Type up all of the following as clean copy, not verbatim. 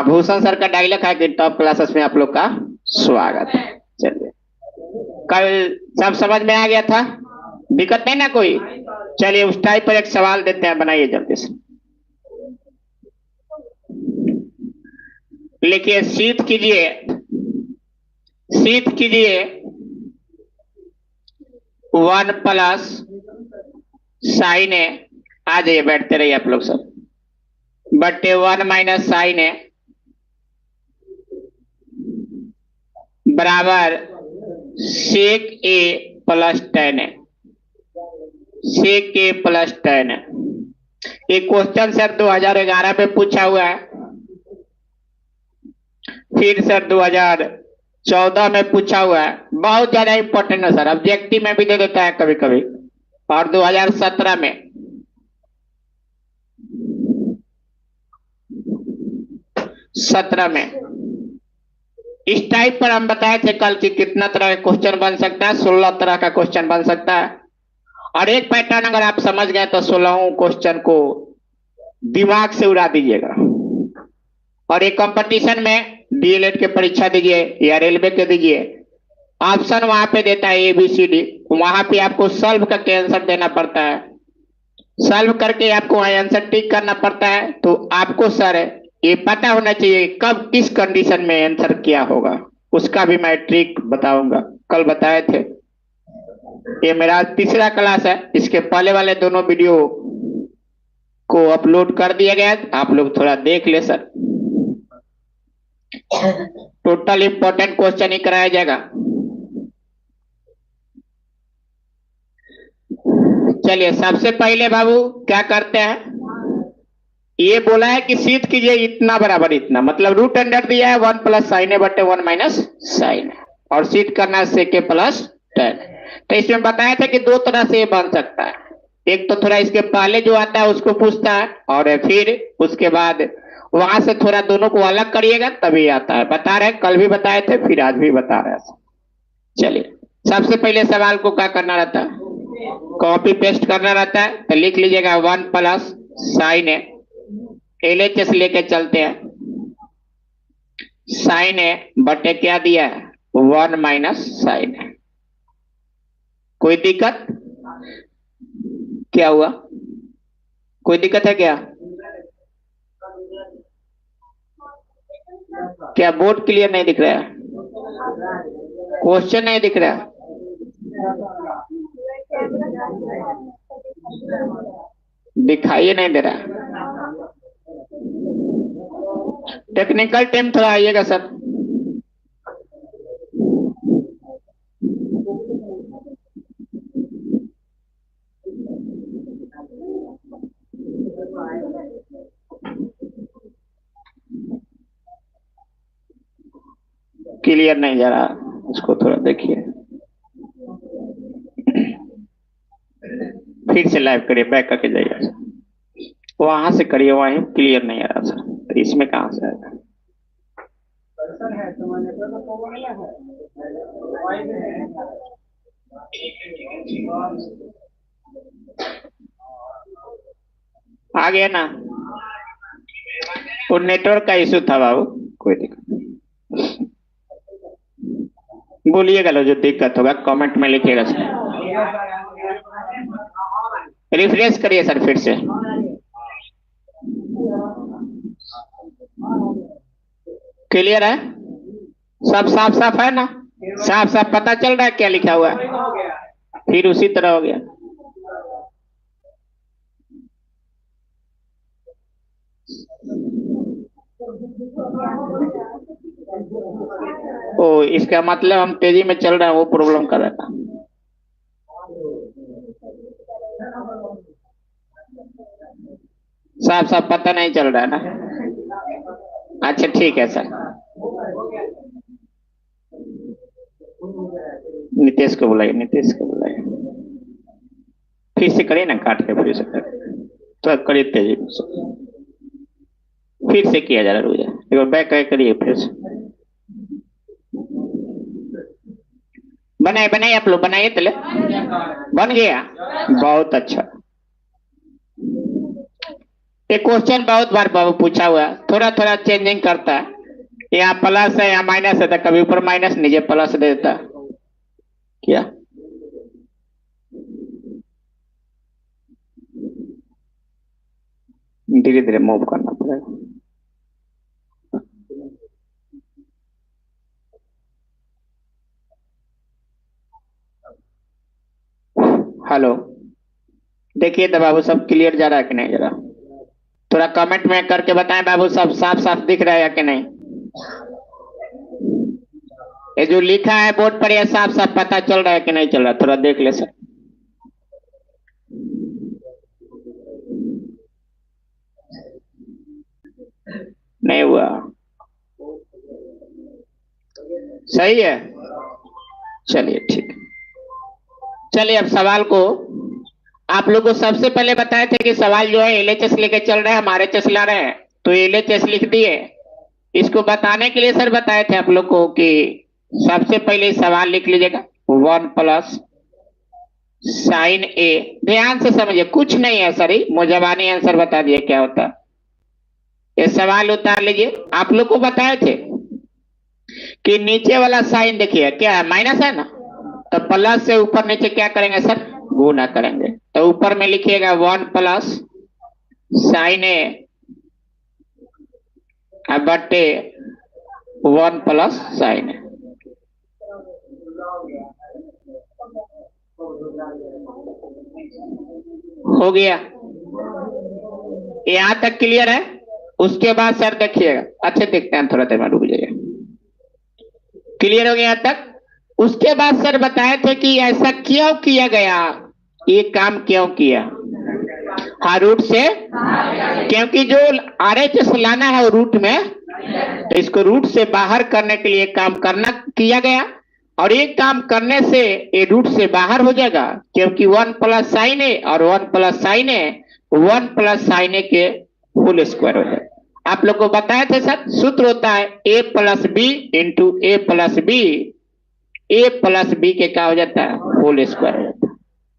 Bhushan sir का dialogue है कि टॉप क्लासेस में आप लोग का स्वागत है। चलिए, कल सब समझ में आ गया था, दिक्कत नहीं ना कोई। चलिए उस टाइप पर एक सवाल देते हैं, बनाइए जल्दी से। लिखिए, शीत कीजिए 1 + साइन ए। आ जाइए, बैठते रहिए आप लोग सब। बटे 1 - साइन ए बराबर सेक ए प्लस टेन ए। सेक ए प्लस टेन ए। एक क्वेश्चन सर 2011 में पूछा हुआ है, फिर सर 2014 में पूछा हुआ है। बहुत ज्यादा इंपॉर्टेंट है सर, ऑब्जेक्टिव में भी दे देता है कभी कभी। और 2017 में, इस टाइप पर हम बताए थे कल कि कितना तरह का क्वेश्चन बन सकता है। 16 तरह का क्वेश्चन बन सकता है। और एक पैटर्न अगर आप समझ गए तो 16 क्वेश्चन को दिमाग से उड़ा दीजिएगा। और एक कंपटीशन में डीएलएड के परीक्षा दीजिए या रेलवे के दीजिए, ऑप्शन वहां पे देता है ABCD। वहां पे आपको सॉल्व करके आंसर देना पड़ता है। सॉल्व करके आपको आंसर टिक करना पड़ता है। तो आपको सर ये पता होना चाहिए कब किस कंडीशन में आंसर क्या होगा। उसका भी मैं ट्रिक बताऊंगा, कल बताए थे। ये मेरा तीसरा क्लास है, इसके पहले वाले दोनों वीडियो को अपलोड कर दिया गया है, आप लोग थोड़ा देख ले सर। टोटल इंपॉर्टेंट क्वेश्चन ही कराया जाएगा। चलिए, सबसे पहले बाबू क्या करते हैं, ये बोला है कि शीत कीजिए इतना बराबर इतना, मतलब रूट अंडर दिया है 1 + साइन ए बटे 1 - साइन ए, और शीत करना है सेक ए प्लस टेन। तो इसमें बताया था कि दो तरह से ये बन सकता है। एक तो थोड़ा इसके पहले जो आता है उसको पूछता है, और फिर उसके बाद वहां से थोड़ा दोनों को अलग करिएगा तभी आता है। बता रहे, कल भी बताए थे, फिर आज भी बता रहे हैं। चलिए, सबसे पहले सवाल को क्या करना रहता है, कॉपी पेस्ट करना रहता है। तो लिख लीजिएगा 1 + साइन ए, LHS लेके चलते हैं। साइन ए बटे क्या दिया है 1 - साइन ए। कोई दिक्कत क्या हुआ, कोई दिक्कत है क्या? क्या बोर्ड क्लियर नहीं दिख रहा है? क्वेश्चन नहीं दिख रहा है? दिखाइए नहीं दे रहा। टेक्निकल टीम थोड़ा आइएगा सर। क्लियर नहीं जा रहा, इसको थोड़ा देखिए। फिर से लाइव करिए, बैक करके जाइए, वहां से करिए, वहीं क्लियर नहीं आ रहा सर। तो इसमें कहां से आएगा? आ गया ना? वो नेटवर्क का इशू था बाबू, कोई दिक्कत नहीं। बोलिएगा, लो जो दिक्कत होगा कमेंट में लिखिएगा सर। रिफ्रेश करिए सर फिर से। क्लियर है? सब साफ साफ है ना? साफ साफ पता चल रहा है क्या लिखा हुआ है? फिर उसी तरह हो गया। ओ, इसका मतलब हम तेजी में चल रहे हैं, वो प्रॉब्लम कर रहा था। साफ साफ पता नहीं चल रहा है ना? अच्छा ठीक है सर। नीतीश को बुलाइए, नीतीश को बुलाइए। फिर से करिए ना, काट के फिर से करिए, तो करिए तेजी से। फिर से किया जा रहा, रुक जाए एक बार, बैक करिए फिर से। बनाए बनाइए, आप लोग बनाइए, चले बन गया, बहुत अच्छा। ये क्वेश्चन बहुत बार बाबू पूछा हुआ है, थोड़ा थोड़ा चेंजिंग करता है। यहाँ प्लस है, यहाँ माइनस है, तो कभी ऊपर माइनस नीचे प्लस दे देता है। क्या धीरे धीरे मूव करना पड़ेगा। हेलो, देखिए तो बाबू सब क्लियर जा रहा है कि नहीं जरा? थोड़ा कमेंट में करके बताएं बाबू, सब साफ साफ दिख रहा है कि नहीं? ये जो लिखा है बोर्ड पर, ये साफ साफ पता चल रहा है कि नहीं चल रहा? थोड़ा देख ले सर। नहीं हुआ? सही है, चलिए ठीक। चलिए अब सवाल को, आप लोग को सबसे पहले बताए थे कि सवाल जो है एलएचएस लेके चल रहे हैं, हमारे एचएस ला रहे हैं, तो एलएचएस लिख दिए। इसको बताने के लिए सर बताए थे आप लोग को कि सबसे पहले सवाल लिख लीजिएगा, 1 प्लस साइन ए। ध्यान से समझिए, कुछ नहीं है सर, मुजबानी आंसर बता दिए क्या होता है। ये सवाल उतार लीजिए। आप लोग को बताए थे कि नीचे वाला साइन देखिए क्या है, माइनस है ना, तो प्लस से ऊपर नीचे क्या करेंगे सर? गुना करेंगे। तो ऊपर में लिखिएगा 1 प्लस साइन ए बटे 1 प्लस साइन ए। हो गया? यहां तक क्लियर है? उसके बाद सर देखिएगा, अच्छे देखते हैं, थोड़ा देर में रुक जाइए। क्लियर हो गया यहां तक? उसके बाद सर बताए थे कि ऐसा क्यों किया गया, ये काम क्यों किया? हाँ, रूट से, क्योंकि जो आरएचएस लाना है वो रूट में, तो इसको रूट से बाहर करने के लिए काम करना किया गया। और ये काम करने से ये रूट से बाहर हो जाएगा, क्योंकि 1 प्लस साइन ए और 1 प्लस साइन ए 1 प्लस साइन ए के होल स्क्वायर हो जाएगा। आप लोग को बताया थे सर, सूत्र होता है ए प्लस बी इंटू ए प्लस बी। ए प्लस बी के क्या हो जाता है? होल स्क्वायर हो जाता है।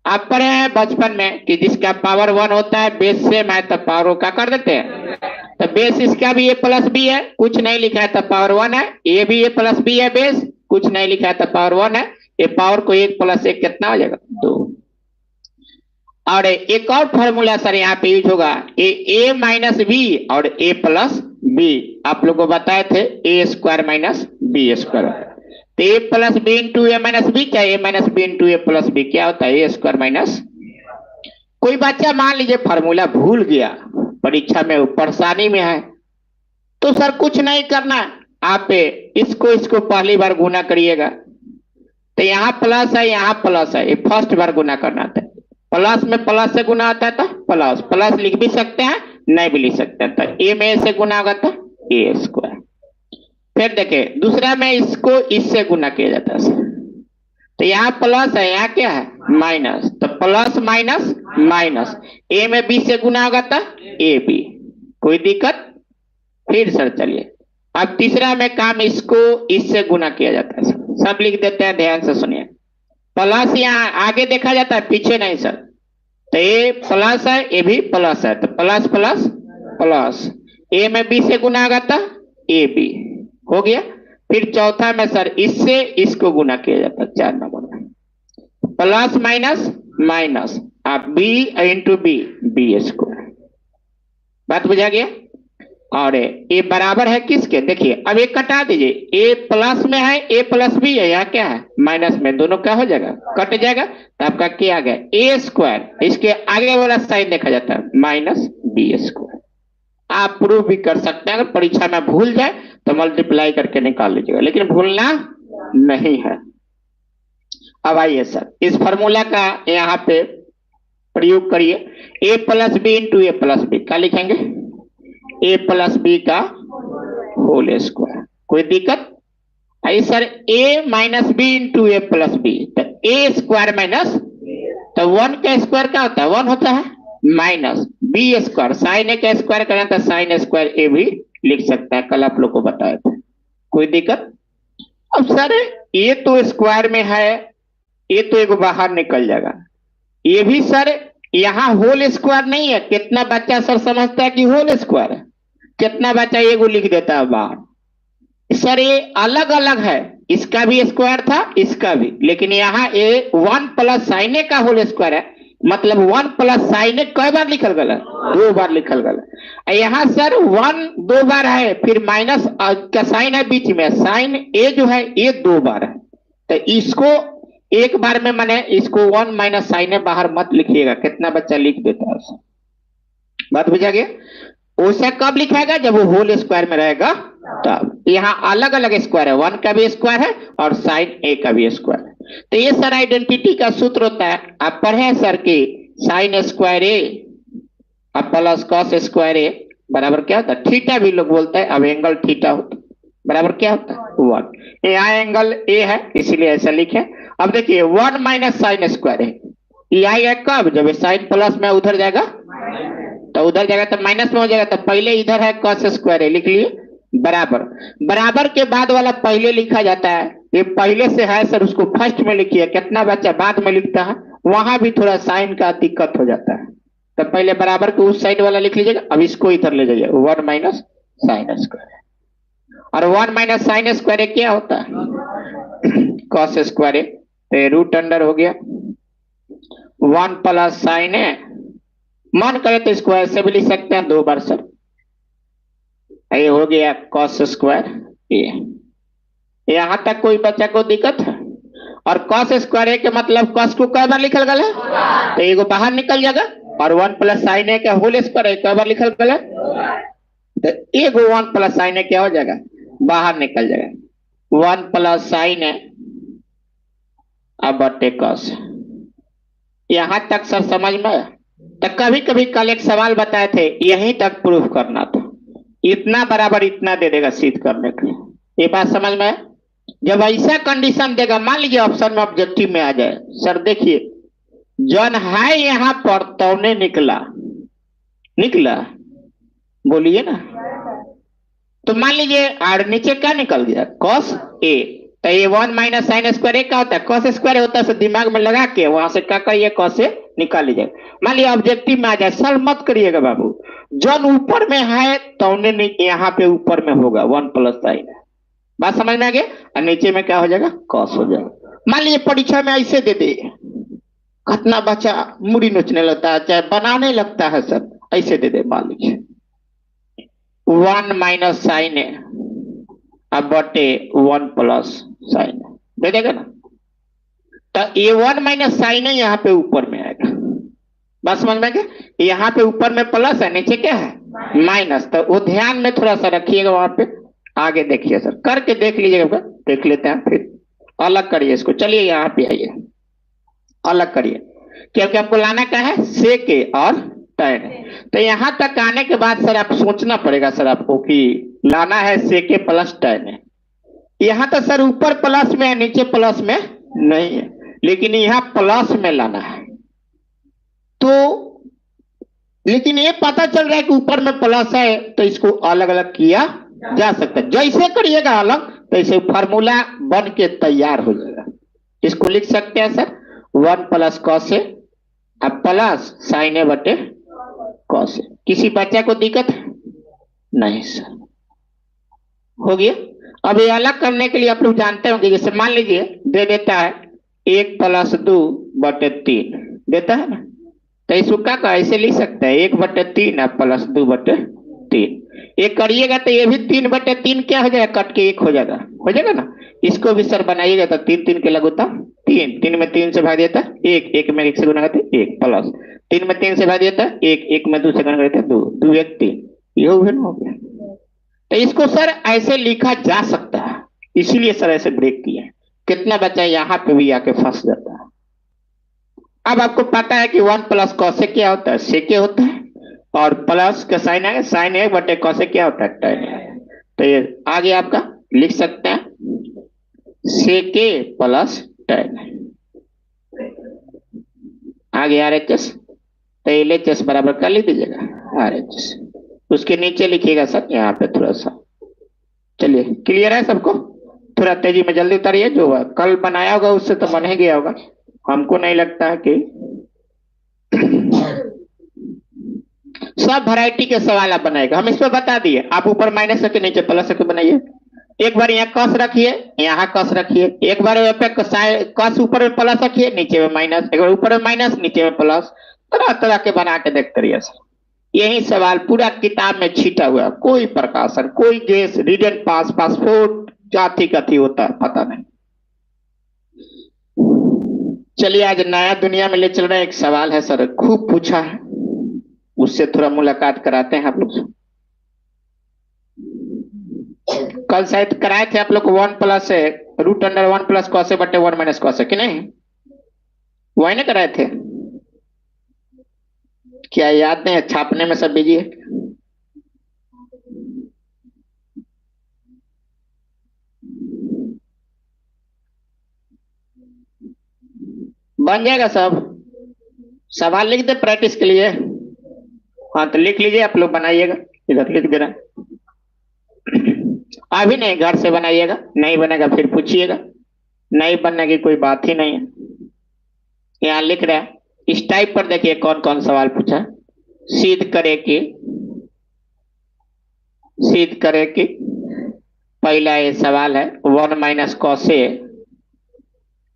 आप पढ़े हैं बचपन में कि जिसका पावर 1 होता है बेस से मैं तो पावर का कर देते हैं, तो बेस इसका भी ए प्लस बी है, कुछ नहीं लिखा है तो पावर 1 है। ये भी ए प्लस बी है, बेस कुछ नहीं लिखा है तो पावर 1 है। ये पावर को 1 प्लस 1 कितना हो जाएगा? 2। और एक और फॉर्मूला सर यहाँ पे यूज होगा, ए माइनस बी और ए प्लस बी। आप लोग को बताए थे ए स्क्वायर माइनस बी स्क्वायर। तो ए प्लस बी इंटू ए माइनस बी, क्या ए माइनस बी इंटू ए प्लस बी क्या होता है? ए स्क्वायर माइनस। कोई बच्चा मान लीजिए फॉर्मूला भूल गया, परीक्षा में परेशानी में है, तो सर कुछ नहीं करना, आप इसको इसको पहली बार गुना करिएगा। तो यहाँ प्लस है, यहाँ प्लस है, ये फर्स्ट बार गुना करना था। प्लस में प्लस से गुना आता है तो प्लस प्लस लिख भी सकते हैं, नहीं भी लिख सकते हैं। तो ए में से गुना होगा तो ए स्क्वायर। फिर देखे दूसरा में इसको इससे गुना किया जाता है। तो यहाँ प्लस है, यहाँ क्या है? माइनस। तो प्लस माइनस माइनस, ए में बी से गुना होगा तो ए बी। कोई दिक्कत? फिर सर चलिए अब तीसरा में काम इसको इससे गुना किया जाता है। सब लिख देते हैं, ध्यान से सुनिए। प्लस यहाँ आगे देखा जाता है, पीछे नहीं सर। तो ए प्लस है, ए भी प्लस है, तो प्लस प्लस प्लस, ए में बी से गुना होगा तो ए बी। हो गया? फिर चौथा में सर इससे इसको गुना किया जाता है, 4 नंबर में। प्लस माइनस माइनस, आप B into B, B square. बात बुझा गया? और ए बराबर है किसके? देखिए अब एक कटा दीजिए, ए प्लस में है, ए प्लस बी है, यहाँ क्या है? माइनस में, दोनों क्या हो जाएगा? कट जाएगा। तो आपका क्या आ गया? ए स्क्वायर। इसके आगे वाला साइन देखा जाता है माइनस बी स्क्वायर। आप प्रूव भी कर सकते हैं, अगर परीक्षा में भूल जाए तो मल्टीप्लाई करके निकाल लीजिएगा, लेकिन भूलना नहीं है। अब आइए सर इस फॉर्मूला का यहाँ पे प्रयोग करिए। ए प्लस बी इंटू ए प्लस बी, क्या लिखेंगे? ए प्लस बी का होल स्क्वायर। कोई दिक्कत? आई सर ए माइनस बी इंटू ए प्लस बी, तो ए स्क्वायर माइनस, तो 1 का स्क्वायर क्या होता है? 1 होता है, माइनस बी स्क्वायर, साइन ए का स्क्वायर करना था साइन स्क्वायर ए भी लिख सकता है, कल आप लोग को बताया था। कोई दिक्कत? अब सर ये तो स्क्वायर में है, ये तो एक बाहर निकल जाएगा, ये भी सर यहाँ होल स्क्वायर नहीं है। कितना बच्चा सर समझता है कि होल स्क्वायर है? कितना बच्चा ये को लिख देता है बाहर? सर ये अलग अलग है, इसका भी स्क्वायर था इसका भी, लेकिन यहाँ ए 1 + sin a का होल स्क्वायर है, मतलब 1 + sin a कई बार लिखल गया? 2 बार लिखल गया। यहाँ सर 1 2 बार है, फिर माइनस का साइन है बीच में, साइन ए जो है ये 2 बार है, तो इसको एक बार में मैंने इसको 1 - sin a बाहर मत लिखिएगा। कितना बच्चा लिख देता है? बात बुझा गया? उसे कब लिखाएगा? जब वो होल स्क्वायर में रहेगा तब। यहाँ अलग अलग स्क्वायर है, 1 का भी स्क्वायर है और साइन ए का भी स्क्वायर है। तो ये सर आइडेंटिटी का सूत्र होता है। आप पढ़े हैं सर की साइन स्क्वायर ए अब प्लस कॉस स्क्वायर ए बराबर क्या होता है? थीटा भी लोग बोलते हैं, अब एंगल थीटा होता है बराबर क्या होता है? 1। यहाँ एंगल ए है इसीलिए ऐसा लिखे। अब देखिए 1 - sin स्क्वायर है, ये आएगा कब? जब साइन प्लस में उधर जाएगा तो उधर जाएगा तो माइनस में हो जाएगा, तो पहले इधर है कॉस स्क्वायर है, लिख लिए बराबर। बराबर के बाद वाला पहले लिखा जाता है, ये पहले से है सर उसको फर्स्ट में लिखिए। कितना बच्चा बाद में लिखता है? वहां भी थोड़ा साइन का दिक्कत हो जाता है, तो पहले बराबर को उस साइड वाला लिख लीजिएगा। अब इसको इधर ले जाइए, 1 - sin स्क्वायर। और 1 - sin स्क्वायर क्या होता है? कॉस स्क्वायर, तो रूट अंडर हो गया 1 + sin है। मन करे तो इसको ऐसे भी लिख सकते हैं 2 बार सर, ये हो गया कॉस स्क्वायर ये। यहां तक कोई बच्चा को दिक्कत है? और कॉस स्क्वायर के मतलब कॉस को कई बार लिखल गया है? तो एगो बाहर निकल जाएगा, और 1 + sin a का होल स्क्वायर कई बार लिखल गया है? तो एगो 1 + sin a क्या हो जाएगा? बाहर निकल जाएगा। 1 + sin a अब बटे कॉस। यहां तक सर समझ में? तो कभी कभी कल एक सवाल बताए थे, यहीं तक प्रूफ करना था, इतना बराबर इतना दे देगा सिद्ध करने के लिए। ये बात समझ में है? जब ऐसा कंडीशन देगा, मान लीजिए ऑप्शन में ऑब्जेक्टिव में आ जाए, सर देखिए जन है यहाँ पर तौने निकला, निकला बोलिए ना, तो मान लीजिए और नीचे क्या निकल गया? Cos A. तो ये 1 - sin स्क्वायर क्या होता है? कॉस स्क्वायर होता है। तो दिमाग में लगा के वहां से क्या करिए, कॉस से निकाल लीजिए। मान लिया ऑब्जेक्टिव में आ जाए, सर मत करिएगा बाबू, जन ऊपर में है तौने यहाँ पे ऊपर में होगा 1 + sin। बात समझ में आ गया? और नीचे में क्या हो जाएगा? कॉस हो जाएगा। मान लीजिए परीक्षा में ऐसे दे दे, कितना बच्चा मुड़ी नोचने लगता है, चाहे बनाने लगता है सर, ऐसे दे दे मान लीजिए 1 - sin a अब बटे 1 + sin a, दे देगा ना? तो ये 1 - sin a यहाँ पे ऊपर में आएगा। बस समझ में गया? यहाँ पे ऊपर में प्लस है, नीचे क्या है? माइनस। तो वो ध्यान में थोड़ा सा रखिएगा वहां पे। आगे देखिए सर, करके देख लीजिएगा, देख लेते हैं फिर अलग करिए इसको। चलिए यहाँ पे आइए, अलग करिए, क्योंकि आपको लाना क्या है? सेके और टैन। तो यहां तक आने के बाद सर आप सोचना पड़ेगा सर आपको कि लाना है सेके प्लस टैन। यहाँ तो सर ऊपर प्लस में है, नीचे प्लस में नहीं है, लेकिन यहाँ प्लस में लाना है। तो लेकिन ये पता चल रहा है कि ऊपर में प्लस है, तो इसको अलग अलग किया जा सकता है। जैसे करिएगा अलग, तो इसे फार्मूला बन के तैयार हो जाएगा। इसको लिख सकते हैं सर 1 + cos a अब प्लस sin a बटे cos a। किसी बच्चे को दिक्कत है? नहीं सर, हो गया। अब ये अलग करने के लिए आप लोग जानते होंगे, जैसे मान लीजिए दे देता है 1 + 2 बटे 3 देता है ना, तो इसको क्या ऐसे लिख सकते हैं 1/3 प्लस 2/3। ये करिएगा तो ये भी 3/3 क्या हो जाएगा? कट के 1 हो जाएगा, हो जाएगा ना? इसको भी सर बनाइएगा तो 3 3 के लगोता 3, 3 में 3 से भाग देता 1, 1 में 1 से गुना करते 1 प्लस 3 में 3 से भाग देता 1, 1 में 2 से गुना करते 2, 2 1 3, ये हो गया। तो इसको सर ऐसे लिखा जा सकता है, इसीलिए सर ऐसे ब्रेक किया। कितना बच्चा यहाँ पे भी आके फंस जाता है। अब आपको पता है कि 1 + cos a क्या होता है? सेके होता है, और प्लस का साइन है, साइन a बटे cos a क्या होता है? tan a। तो ये आगे आपका लिख सकते हैं सेके प्लस tan a, आगे RHS। तो LHS बराबर कर लिख दीजिएगा RHS, उसके नीचे लिखिएगा सर यहाँ पे थोड़ा सा। चलिए क्लियर है सबको? थोड़ा तेजी में जल्दी उतारिए, जो कल बनाया होगा उससे तो बन ही गया होगा, हमको नहीं लगता है कि सब वैरायटी के सवाल आप बनाएगा, हम इस पर बता दिए। आप ऊपर माइनस करके नीचे प्लस करके बनाइए। एक बार यहाँ कस रखिए, यहाँ कस रखिए, एक बार यहाँ पे कस ऊपर में प्लस रखिए, नीचे में माइनस, एक बार ऊपर में माइनस, नीचे में प्लस। तरह तरह के बना के देखते रहिए सर। यही सवाल पूरा किताब में छिटा हुआ है, कोई प्रकाशन, कोई गेस, रीडन पास, पासपोर्ट, जाति कथी होता है पता नहीं। चलिए आज नया दुनिया में ले चल रहे हैं। एक सवाल है सर, खूब पूछा है, उससे थोड़ा मुलाकात कराते हैं आप लोग से। कल शायद कराए थे आप लोग को 1 plus root under 1 plus cos बटे 1 माइनस कॉस, कि नहीं? वही ना कराए थे? क्या याद नहीं है? छापने में सब बिजी है। बन जाएगा सब। सवाल लिख दे प्रैक्टिस के लिए। हाँ तो लिख लीजिए, आप लोग बनाइएगा, इधर लिख दे रहा है। अभी नहीं, घर से बनाइएगा, नहीं बनेगा फिर पूछिएगा। नहीं बनने की कोई बात ही नहीं है। यहाँ लिख रहा है, इस टाइप पर देखिए कौन कौन सवाल पूछा है। सिद्ध करे कि, सिद्ध करे कि पहला ये सवाल है 1 माइनस कॉस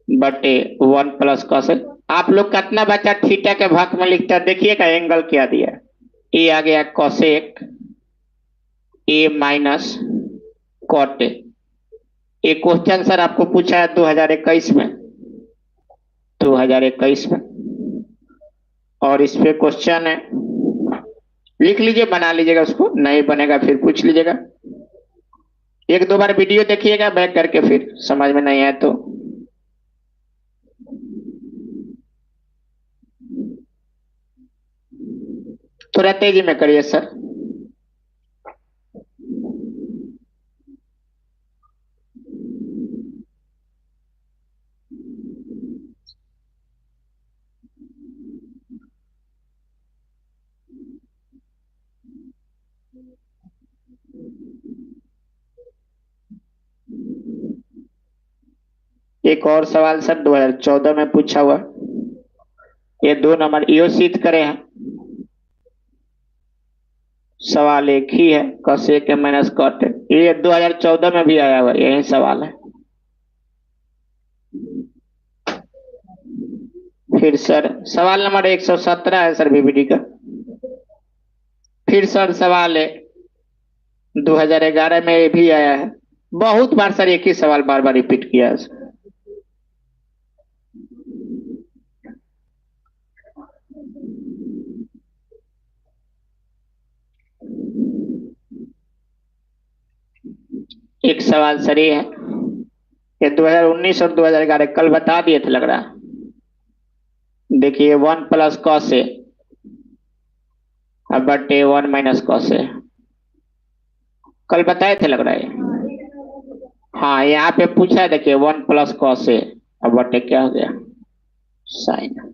बटे 1 प्लस कॉस। आप लोग कितना बच्चा थीटा के भाग में लिखता है देखिएगा, एंगल क्या दिया है। ये आ गया कॉसेक ए माइनस कॉट। ये क्वेश्चन सर आपको पूछा है 2021 में, 2021 में। और इस पे क्वेश्चन है, लिख लीजिए, बना लीजिएगा उसको, नहीं बनेगा फिर पूछ लीजिएगा। एक दो बार वीडियो देखिएगा बैक करके, फिर समझ में नहीं आए तो। थोड़ा तेजी में करिए सर। एक और सवाल सर 2014 में पूछा हुआ, ये 2 नंबर यो सिद्ध करे हैं। सवाल एक ही है, कसे के माइनस कॉट। ये 2014 में भी आया हुआ, यही सवाल है। फिर सर सवाल नंबर 117 है सर बीबीडी का। फिर सर सवाल है 2011 में ये भी आया है। बहुत बार सर एक ही सवाल बार बार रिपीट किया है सर। एक सवाल सर ये है, ये 2019 और 2011 कल बता दिए थे लग रहा है। देखिए 1 प्लस कॉस बटे 1 माइनस कॉस, कल बताए थे लग रहा है। हाँ यहाँ पे पूछा है, देखिए 1 प्लस कॉस अब बटे क्या हो गया साइन।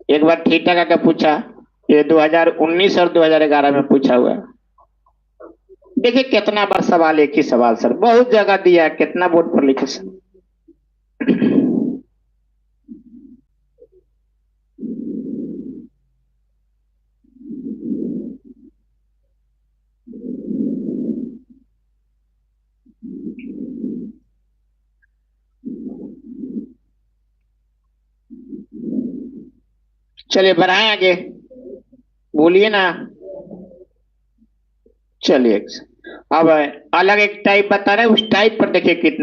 एक बार थीटा का क्या पूछा, ये 2019 और 2011 में पूछा हुआ है। देखिए कितना बार सवाल एक ही सवाल सर, बहुत जगह दिया है, कितना बोर्ड पर लिखे सर। चलिए बढ़ाएं आगे, बोलिए ना। चलिए अब अलग एक टाइप बता रहे हैं, उस टाइप पर देखिए कितना